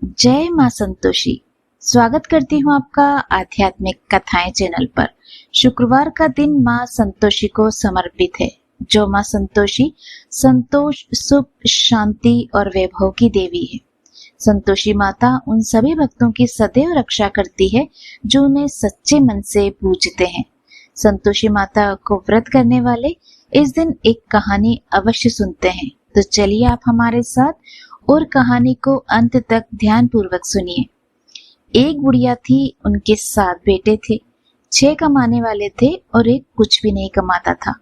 जय माँ संतोषी। स्वागत करती हूँ आपका आध्यात्मिक कथाएं चैनल पर। शुक्रवार का दिन माँ संतोषी को समर्पित है। जो माँ संतोषी संतोष, सुख, शांति और वैभव की देवी है। संतोषी माता उन सभी भक्तों की सदैव रक्षा करती है जो उन्हें सच्चे मन से पूजते हैं। संतोषी माता को व्रत करने वाले इस दिन एक कहानी अवश्य सुनते हैं। तो चलिए आप हमारे साथ और कहानी को अंत तक ध्यान पूर्वक सुनिए। एक बुढ़िया थी, उनके 7 बेटे थे। 6 कमाने वाले थे और एक कुछ भी नहीं कमाता था।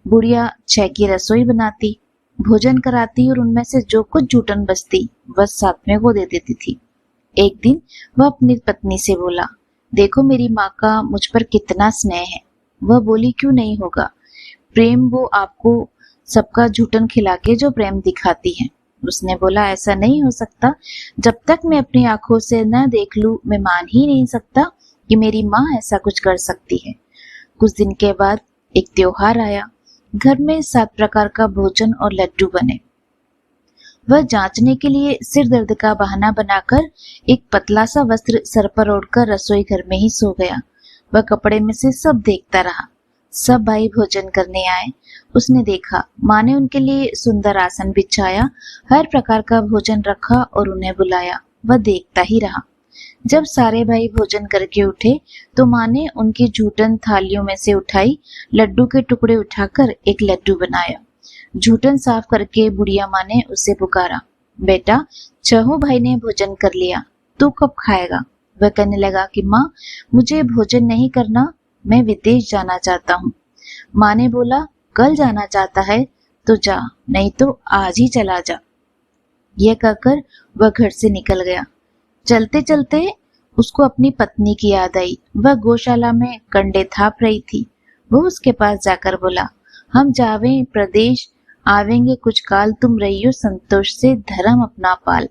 बुढ़िया 6 की रसोई बनाती, भोजन कराती और उनमें से जो कुछ जूठन बचती वह 7वें को दे देती थी। एक दिन वह अपनी पत्नी से बोला, देखो मेरी माँ का मुझ पर कितना स्नेह है। वह बोली, क्यों नहीं होगा, प्रेम वो आपको सबका जूठन खिला के जो प्रेम दिखाती है। उसने बोला, ऐसा नहीं हो सकता। जब तक मैं अपनी आंखों से न देख लूं, मैं मान ही नहीं सकता कि मेरी माँ ऐसा कुछ कर सकती है। कुछ दिन के बाद एक त्योहार आया। घर में 7 प्रकार का भोजन और लड्डू बने। वह जांचने के लिए सिर दर्द का बहाना बनाकर एक पतला सा वस्त्र सर पर ओढ़कर रसोई घर में ही सो गया। वह कपड़े में से सब देखता रहा। सब भाई भोजन करने आए। उसने देखा, माँ ने उनके लिए सुंदर आसन बिछाया, हर प्रकार का भोजन रखा और उन्हें बुलाया। वह देखता ही रहा। जब सारे भाई भोजन करके उठे तो माँ ने उनकी जूठन थालियों में से उठाई, लड्डू के टुकड़े उठाकर एक लड्डू बनाया। जूठन साफ करके बुढ़िया माँ ने उसे पुकारा, बेटा 6 भाई ने भोजन कर लिया, तू कब खाएगा? वह कहने लगा कि माँ, मुझे भोजन नहीं करना, मैं विदेश जाना चाहता हूँ। माँ ने बोला, कल जाना चाहता है तो जा, नहीं तो आज ही चला जा। यह कहकर वह घर से निकल गया। चलते चलते उसको अपनी पत्नी की याद आई। वह गौशाला में कंडे थाप रही थी। वो उसके पास जाकर बोला, हम जावे प्रदेश, आवेंगे कुछ काल, तुम रहियो संतोष से धर्म अपना पाल।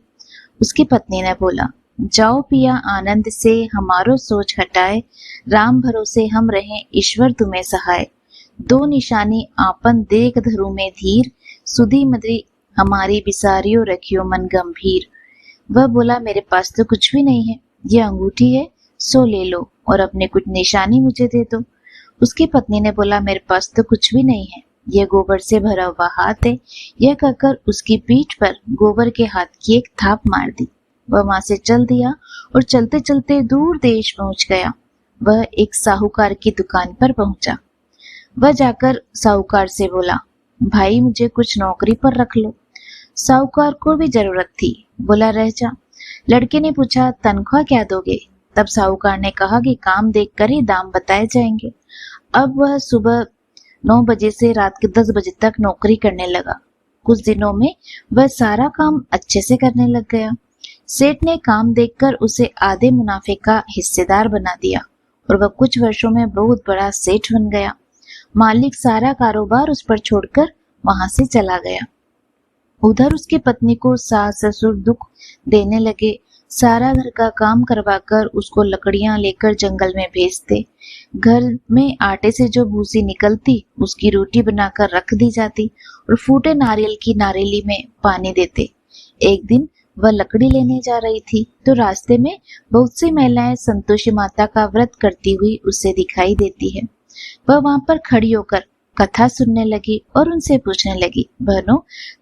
उसकी पत्नी ने बोला, जाओ पिया आनंद से, हमारो सोच हटाए, राम भरोसे हम रहें, ईश्वर तुम्हें सहाय। 2 निशानी आपन देख धरु में धीर, सुधी मधुरी हमारी बिसारियो रखियो मन गंभीर। वह बोला, मेरे पास तो कुछ भी नहीं है, ये अंगूठी है, सो ले लो और अपने कुछ निशानी मुझे दे दो। उसकी पत्नी ने बोला, मेरे पास तो कुछ भी नहीं है, यह गोबर से भरा हुआ हाथ है। यह कहकर उसकी पीठ पर गोबर के हाथ की एक थाप मार दी। वह वहां से चल दिया और चलते चलते दूर देश पहुंच गया। वह एक साहूकार की दुकान पर पहुंचा। वह जाकर साहूकार से बोला, भाई मुझे कुछ नौकरी पर रख लो। साहूकार को भी जरूरत थी, बोला रह जा। लड़के ने पूछा, तनख्वाह क्या दोगे? तब साहूकार ने कहा कि काम देखकर ही दाम बताए जाएंगे। अब वह सुबह 9 बजे से रात के 10 बजे तक नौकरी करने लगा। कुछ दिनों में वह सारा काम अच्छे से करने लग गया। सेठ ने काम देखकर उसे आधे मुनाफे का हिस्सेदार बना दिया और वह कुछ वर्षों में बहुत बड़ा सेठ बन गया। मालिक सारा कारोबार उस पर छोड़कर वहां से चला गया। उधर उसकी पत्नी को सास ससुर दुख देने लगे। सारा घर का काम करवाकर उसको लकड़ियां लेकर जंगल में भेजते। घर में आटे से जो भूसी निकलती उसकी रोटी बनाकर रख दी जाती और फूटे नारियल की नारेली में पानी देते। एक दिन वह लकड़ी लेने जा रही थी तो रास्ते में बहुत सी महिलाएं संतोषी माता का व्रत करती हुई उसे दिखाई देती है। वह वहां पर खड़ी होकर कथा सुनने लगी और उनसे पूछने लगी, बहनों,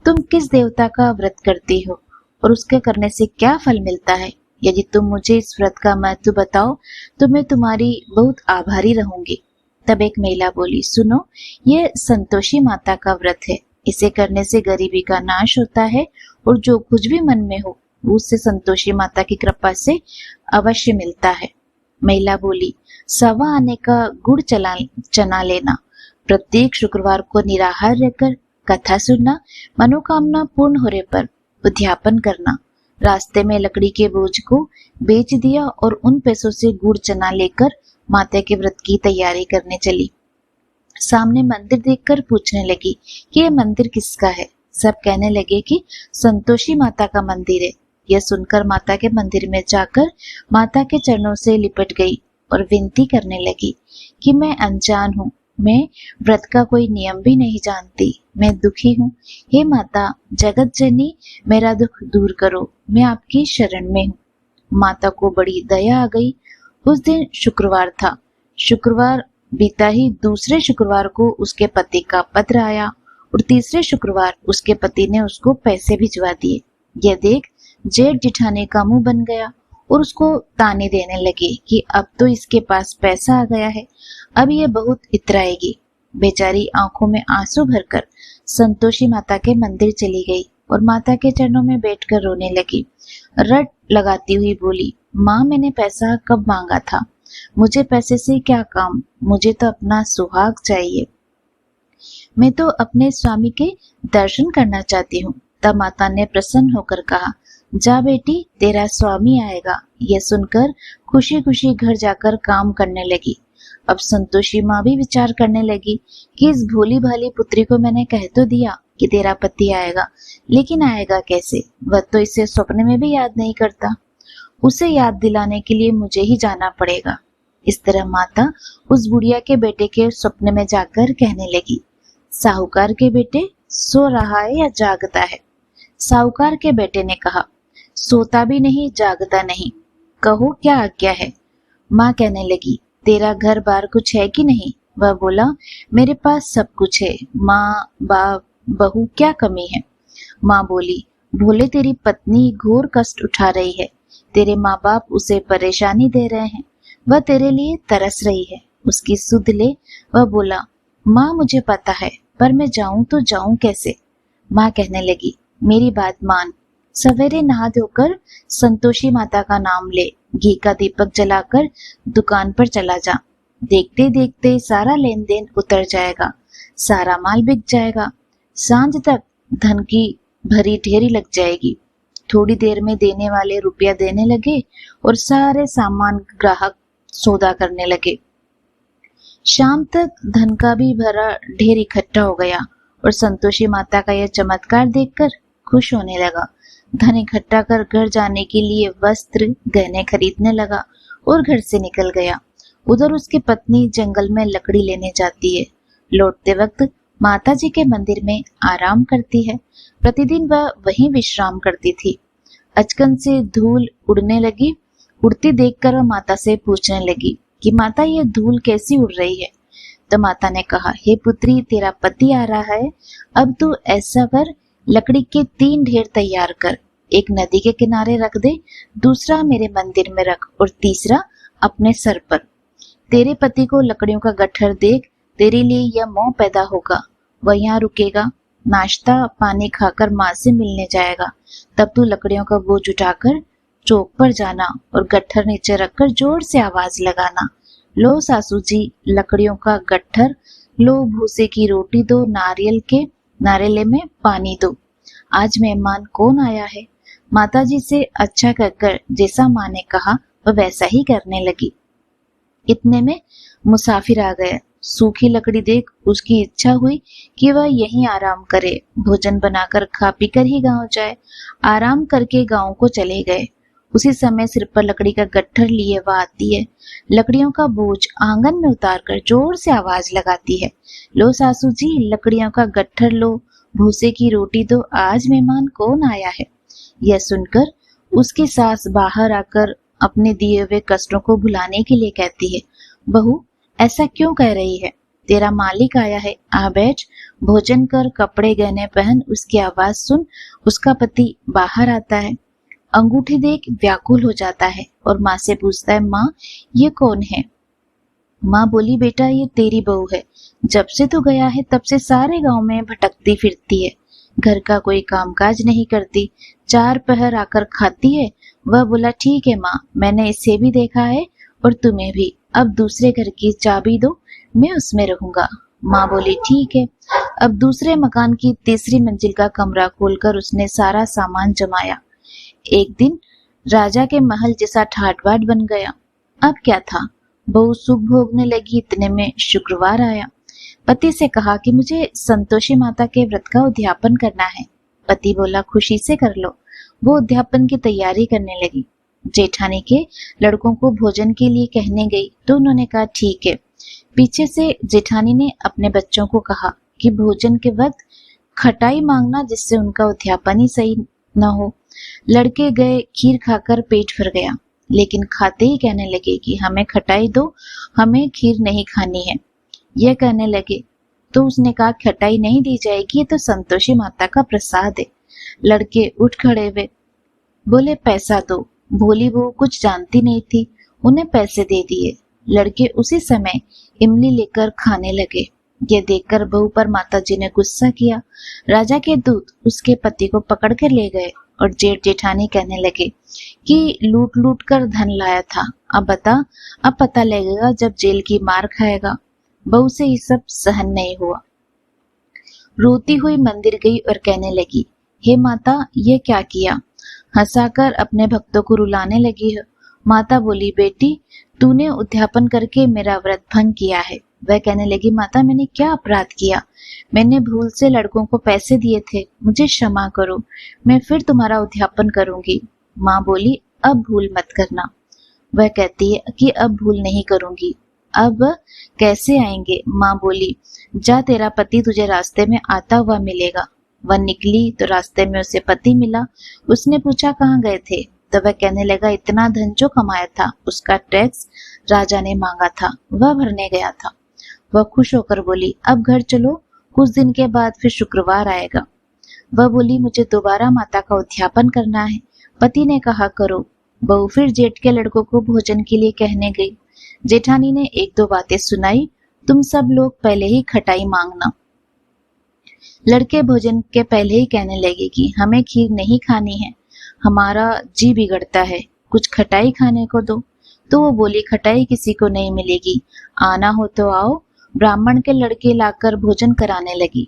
तुम किस देवता का व्रत करती हो और उसके करने से क्या फल मिलता है? यदि तुम मुझे इस व्रत का महत्व बताओ तो मैं तुम्हारी बहुत आभारी रहूंगी। तब एक महिला बोली, सुनो, ये संतोषी माता का व्रत है। इसे करने से गरीबी का नाश होता है और जो कुछ भी मन में हो उससे संतोषी माता की कृपा से अवश्य मिलता है। महिला बोली, 1.25 आने का गुड़ चना लेना, प्रत्येक शुक्रवार को निराहार रहकर कथा सुनना, मनोकामना पूर्ण होने पर उद्यापन करना। रास्ते में लकड़ी के बोझ को बेच दिया और उन पैसों से गुड़ चना लेकर माता के व्रत की तैयारी करने चली। सामने मंदिर देखकर पूछने लगी कि यह मंदिर किसका है। सब कहने लगे कि संतोषी माता का मंदिर है। यह सुनकर माता के मंदिर में जाकर माता के चरणों से लिपट गई और विनती करने लगी कि मैं अनजान हूँ, मैं व्रत का कोई नियम भी नहीं जानती। मैं दुखी हूँ। हे माता जगत जननी, मेरा दुख दूर करो। मैं आपकी शरण में हूँ। माता को बड़ी दया आ गई। उस दिन शुक्रवार था। शुक्रवार बीता ही दूसरे शुक्रवार को उसके पति का पत्र आया और तीसरे शुक्रवार उसके पति ने उसको पैसे भिजवा दिए। यह देख जेठ जिठाने का मुंह बन गया और उसको ताने देने लगे कि अब तो इसके पास पैसा आ गया है, अब ये बहुत इतराएगी। बेचारी आंखों में आंसू भरकर संतोषी माता के मंदिर चली गई और माता के चरणों में बैठकर रोने लगी। रट लगाती हुई बोली, माँ मैंने पैसा कब मांगा था? मुझे पैसे से क्या काम? मुझे तो अपना सुहाग चाहिए। मैं तो अपने स्वामी के दर्शन करना चाहती हूँ। तब माता ने प्रसन्न होकर कहा, जा बेटी तेरा स्वामी आएगा। यह सुनकर खुशी खुशी घर जाकर काम करने लगी। अब संतोषी माँ भी विचार करने लगी कि इस भोली भाली पुत्री को मैंने कह तो दिया कि तेरा पति आएगा, लेकिन आएगा कैसे? वह तो इसे स्वप्न में भी याद नहीं करता। उसे याद दिलाने के लिए मुझे ही जाना पड़ेगा। इस तरह माता उस बुढ़िया के बेटे के स्वप्न में जाकर कहने लगी, साहूकार के बेटे सो रहा है या जागता है? साहूकार के बेटे ने कहा, सोता भी नहीं जागता नहीं, कहो क्या आज्ञा है? माँ कहने लगी, तेरा घर बार कुछ है कि नहीं? वह बोला, मेरे पास सब कुछ है माँ, बाप, बहू, क्या कमी है? माँ बोली, भोले तेरी पत्नी घोर कष्ट उठा रही है। तेरे माँ बाप उसे परेशानी दे रहे हैं। वह तेरे लिए तरस रही है, उसकी सुध ले। वह बोला, माँ मुझे पता है, पर मैं जाऊं तो जाऊं कैसे? माँ कहने लगी, मेरी बात मान। सवेरे नहा धोकर संतोषी माता का नाम ले, घी का दीपक जलाकर दुकान पर चला जा। देखते देखते सारा लेन देन उतर जाएगा, सारा माल बिक जाएगा। सांझ तक धन की भरी ढेरी लग जाएगी। थोड़ी देर में देने वाले रुपया देने लगे और सारे सामान ग्राहक सौदा करने लगे। शाम तक धन का भी भरा ढेर इकट्ठा हो गया और संतोषी माता का यह चमत्कार देखकर खुश होने लगा। धन इकट्ठा कर घर जाने के लिए वस्त्र गहने खरीदने लगा और घर से निकल गया। उधर उसकी पत्नी जंगल में लकड़ी लेने जाती है। लौटते वक्त माता जी के मंदिर में आराम करती है। प्रतिदिन वह वहीं विश्राम करती थी। अचकन से धूल उड़ने लगी। उड़ती देखकर वह माता से पूछने लगी कि माता ये धूल कैसी उड़ रही है? तो माता ने कहा, हे पुत्री तेरा पति आ रहा है, अब तू ऐसा कर, लकड़ी के 3 ढेर तैयार कर। एक नदी के किनारे रख दे, दूसरा मेरे मंदिर में रख और तीसरा अपने सर पर। तेरे पति को लकड़ियों का गट्ठर देख तेरे लिए यह मोह पैदा होगा। वह यहाँ रुकेगा, नाश्ता पानी खाकर माँ से मिलने जाएगा। तब तू लकड़ियों का बोझ उठाकर चौक पर जाना और गट्ठर नीचे रखकर जोर से आवाज लगाना, लो सासू जी लकड़ियों का गट्ठर, लो भूसे की रोटी दो, नारियल के नारियल में पानी दो। आज मेहमान कौन आया है? माता जी से अच्छा कहकर जैसा माँ ने कहा वह वैसा ही करने लगी। इतने में मुसाफिर आ गए। सूखी लकड़ी देख उसकी इच्छा हुई कि वह यहीं आराम करे, भोजन बनाकर खा पी कर ही गांव जाए। आराम करके गांव को चले गए। उसी समय सिर पर लकड़ी का गट्ठर लिए वह आती है। लकड़ियों का बोझ आंगन में उतारकर जोर से आवाज लगाती है, लो सासू जी लकड़ियों का गट्ठर लो, भूसे की रोटी दो, आज मेहमान कौन आया है? यह सुनकर उसकी सास बाहर आकर अपने दिए हुए कष्टों को भुलाने के लिए कहती है, बहू ऐसा क्यों कह रही है? तेरा मालिक आया है, आ बैठ, भोजन कर, कपड़े गहने पहन। उसकी आवाज सुन उसका पति बाहर आता है। अंगूठी देख व्याकुल हो जाता है और माँ से पूछता है, माँ ये कौन है? माँ बोली, बेटा ये तेरी बहू है। जब से तू गया है तब से सारे गांव में भटकती फिरती है, घर का कोई कामकाज नहीं करती, 4 पहर आकर खाती है। वह बोला, ठीक है माँ, मैंने इसे भी देखा है और तुम्हें भी। अब दूसरे घर की चाबी दो, मैं उसमें रहूंगा। माँ बोली, ठीक है। अब दूसरे मकान की तीसरी मंजिल का कमरा खोलकर उसने सारा सामान जमाया। एक दिन राजा के महल जैसा ठाट बाट बन गया। अब क्या था, बहू सुख भोगने लगी। इतने में शुक्रवार आया। पति से कहा कि मुझे संतोषी माता के व्रत का उद्यापन करना है। पति बोला, खुशी से कर लो। वो उद्यापन की तैयारी करने लगी। जेठानी के लड़कों को भोजन के लिए कहने गई तो उन्होंने कहा, ठीक है। पीछे से जेठानी ने अपने बच्चों को कहा कि भोजन के वक्त खटाई मांगना, जिससे उनका उद्यापन ही सही न हो। लड़के गए, खीर खाकर पेट भर गया, लेकिन खाते ही कहने लगे कि हमें खटाई दो, हमें खीर नहीं खानी है। यह कहने लगे तो उसने कहा खटाई नहीं दी जाएगी, ये तो संतोषी माता का प्रसाद है। लड़के उठ खड़े हुए, बोले पैसा दो। भोली बहू कुछ जानती नहीं थी, उन्हें पैसे दे दिए। लड़के उसी समय इमली लेकर खाने लगे। यह देखकर बहू पर माताजी ने गुस्सा किया। राजा के दूत उसके पति को पकड़ कर ले गए और जेठ जेठानी कहने लगे कि लूट लूट कर धन लाया था, अब बता, अब पता लगेगा जब जेल की मार खाएगा। बहू से ये सब सहन नहीं हुआ। रोती हुई मंदिर गई और कहने लगी, हे माता, ये क्या किया? हंसाकर अपने भक्तों को रुलाने लगी है। माता बोली, बेटी, तूने उद्यापन करके मेरा व्रत भंग किया है। वह कहने लगी, माता, मैंने क्या अपराध किया? मैंने भूल से लड़कों को पैसे दिए थे, मुझे क्षमा करो, मैं फिर तुम्हारा उद्यापन करूंगी। माँ बोली, अब भूल मत करना। वह कहती है कि अब भूल नहीं करूंगी। अब कैसे आएंगे? माँ बोली, जा, तेरा पति तुझे रास्ते में आता हुआ मिलेगा। वह निकली तो रास्ते में उसे पति मिला। उसने पूछा, कहाँ गए थे? तो वह कहने लगा, इतना धन जो कमाया था उसका टैक्स राजा ने मांगा था, वह भरने गया था। वह खुश होकर बोली, अब घर चलो, कुछ दिन के बाद फिर शुक्रवार आएगा। वह बोली, मुझे दोबारा माता का उद्यापन करना है। पति ने कहा, करो। बहू फिर जेठ के लड़कों को भोजन के लिए कहने गई। जेठानी ने एक दो बातें सुनाई, तुम सब लोग पहले ही खटाई मांगना। लड़के भोजन के पहले ही कहने लगे कि हमें खीर नहीं खानी है, हमारा जी बिगड़ता है, कुछ खटाई खाने को दो। तो वो बोली, खटाई किसी को नहीं मिलेगी, आना हो तो आओ। ब्राह्मण के लड़के लाकर भोजन कराने लगी।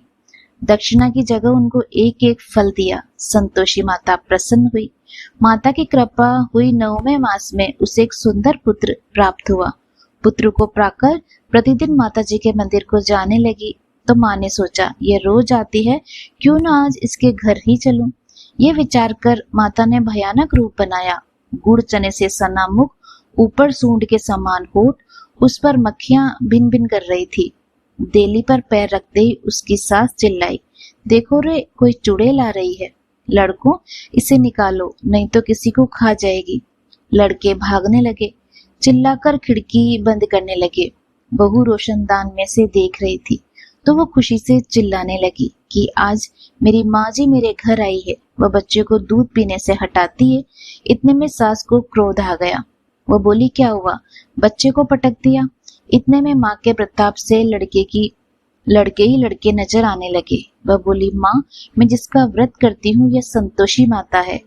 दक्षिणा की जगह उनको एक एक फल दिया। संतोषी माता प्रसन्न हुई। माता की कृपा हुई। 9वें मास में उसे एक सुंदर पुत्र प्राप्त हुआ। पुत्र को पाकर प्रतिदिन माता जी के मंदिर को जाने लगी। तो माँ ने सोचा, ये रोज आती है, क्यों ना आज इसके घर ही चलूं। ये विचार कर माता ने भयानक रूप बनाया। गुड़ चने से सना मुख, ऊपर सूंड के समान होठ, उस पर मक्खियां भिन भिन कर रही थी। देली पर पैर रखते ही उसकी सास चिल्लाई, देखो रे, कोई चुड़ैल आ रही है, लड़कों इसे निकालो, नहीं तो किसी को खा जाएगी। लड़के भागने लगे, चिल्लाकर खिड़की बंद करने लगे। बहू रोशनदान में से देख रही थी तो वो खुशी से चिल्लाने लगी कि आज मेरी माँ जी मेरे घर आई है, वह बच्चे को दूध पीने से हटाती है। इतने में सास को क्रोध आ गया। वो बोली, क्या हुआ, बच्चे को पटक दिया? इतने में माँ के प्रताप से लड़के ही लड़के नजर आने लगे। वह बोली, माँ, मैं जिसका व्रत करती हूँ यह संतोषी माता है।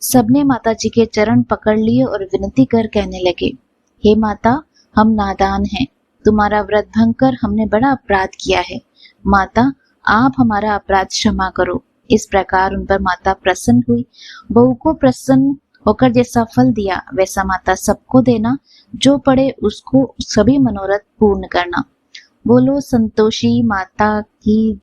सबने माता जी के चरण पकड़ लिए और विनती कर कहने लगे, हे माता, हम नादान हैं, तुम्हारा व्रत भंग कर हमने बड़ा अपराध किया है। माता, आप हमारा अपराध क्षमा करो। इस प्रकार उन पर माता प्रसन्न हुई। बहू को प्रसन्न होकर जैसा फल दिया वैसा माता सबको देना, जो पड़े उसको सभी मनोरथ पूर्ण करना। बोलो संतोषी माता की